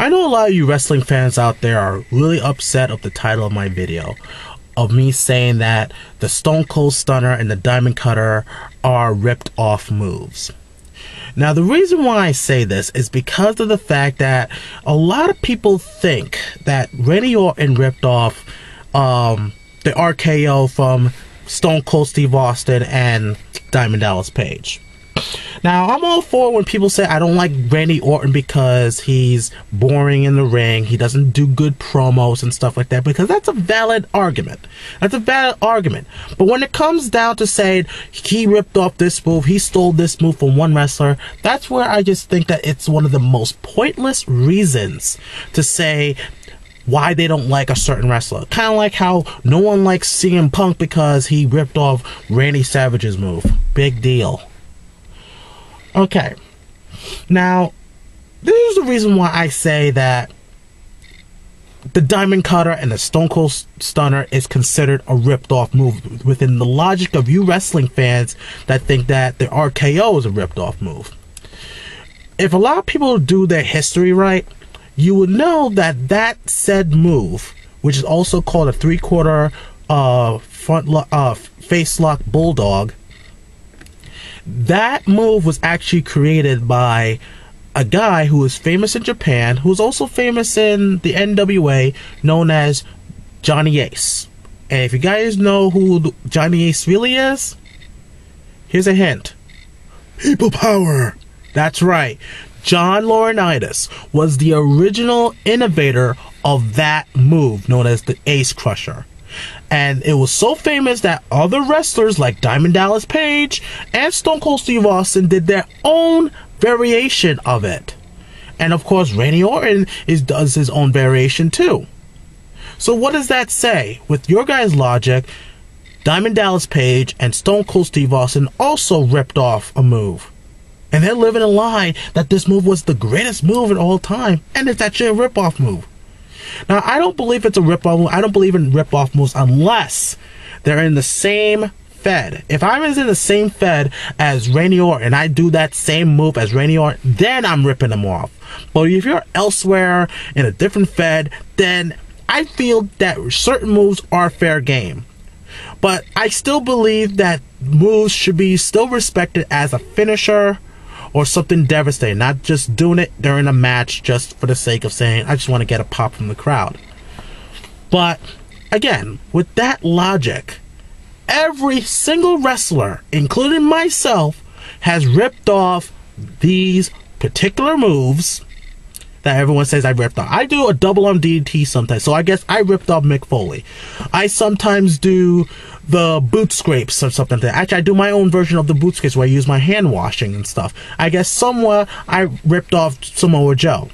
I know a lot of you wrestling fans out there are really upset of the title of my video, of me saying that the Stone Cold Stunner and the Diamond Cutter are ripped off moves. Now, the reason why I say this is because of the fact that a lot of people think that Randy Orton ripped off the RKO from Stone Cold Steve Austin and Diamond Dallas Page. Now, I'm all for when people say I don't like Randy Orton because he's boring in the ring, he doesn't do good promos and stuff like that, because that's a valid argument. That's a valid argument. But when it comes down to saying he ripped off this move, he stole this move from one wrestler, that's where I just think that it's one of the most pointless reasons to say why they don't like a certain wrestler. Kind of like how no one likes CM Punk because he ripped off Randy Savage's move. Big deal. Okay, now, this is the reason why I say that the Diamond Cutter and the Stone Cold Stunner is considered a ripped-off move within the logic of you wrestling fans that think that the RKO is a ripped-off move. If a lot of people do their history right, you would know that that said move, which is also called a three-quarter face lock bulldog, that move was actually created by a guy who is famous in Japan, who is also famous in the NWA, known as Johnny Ace. And if you guys know who Johnny Ace really is, here's a hint. People power! That's right. John Laurinaitis was the original innovator of that move, known as the Ace Crusher. And it was so famous that other wrestlers like Diamond Dallas Page and Stone Cold Steve Austin did their own variation of it. And of course, Randy Orton does his own variation too. So what does that say? With your guys' logic, Diamond Dallas Page and Stone Cold Steve Austin also ripped off a move. And they're living a lie that this move was the greatest move in all time, and it's actually a rip-off move. Now, I don't believe it's a rip-off move. I don't believe in rip-off moves unless they're in the same fed. If I was in the same fed as Randy Orton and I do that same move as Randy Orton, then I'm ripping them off. But if you're elsewhere in a different fed, then I feel that certain moves are fair game. But I still believe that moves should be still respected as a finisher or something devastating, not just doing it during a match just for the sake of saying, I just want to get a pop from the crowd. But, again, with that logic, every single wrestler, including myself, has ripped off these particular moves that everyone says I ripped off. I do a double on DDT sometimes, so I guess I ripped off Mick Foley. I sometimes do the boot scrapes or something like that. Actually, I do my own version of the boot scrapes where I use my hand washing and stuff. I guess somewhere I ripped off Samoa Joe.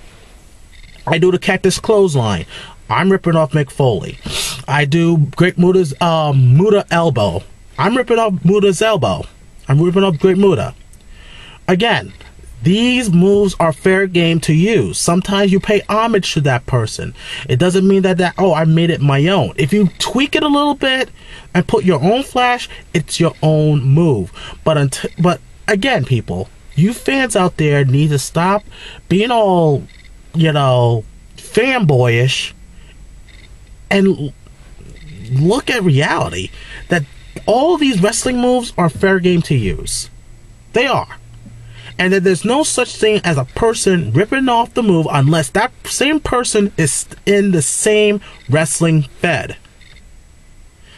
I do the cactus clothesline. I'm ripping off Mick Foley. I do Great Muta's Muta elbow. I'm ripping off Muta's elbow. I'm ripping off Great Muta. Again, these moves are fair game to use. Sometimes you pay homage to that person. It doesn't mean that oh, I made it my own. If you tweak it a little bit and put your own flash, it's your own move. But again, people, you fans out there need to stop being all, fanboyish and look at reality. That all these wrestling moves are fair game to use. They are. And that there's no such thing as a person ripping off the move unless that same person is in the same wrestling fed.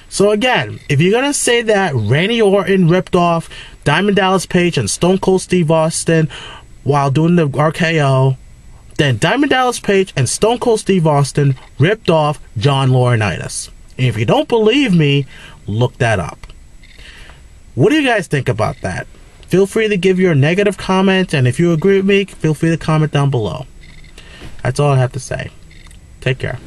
So again, if you're going to say that Randy Orton ripped off Diamond Dallas Page and Stone Cold Steve Austin while doing the RKO, then Diamond Dallas Page and Stone Cold Steve Austin ripped off John Laurinaitis. And if you don't believe me, look that up. What do you guys think about that? Feel free to give your negative comment, and if you agree with me, feel free to comment down below. That's all I have to say. Take care.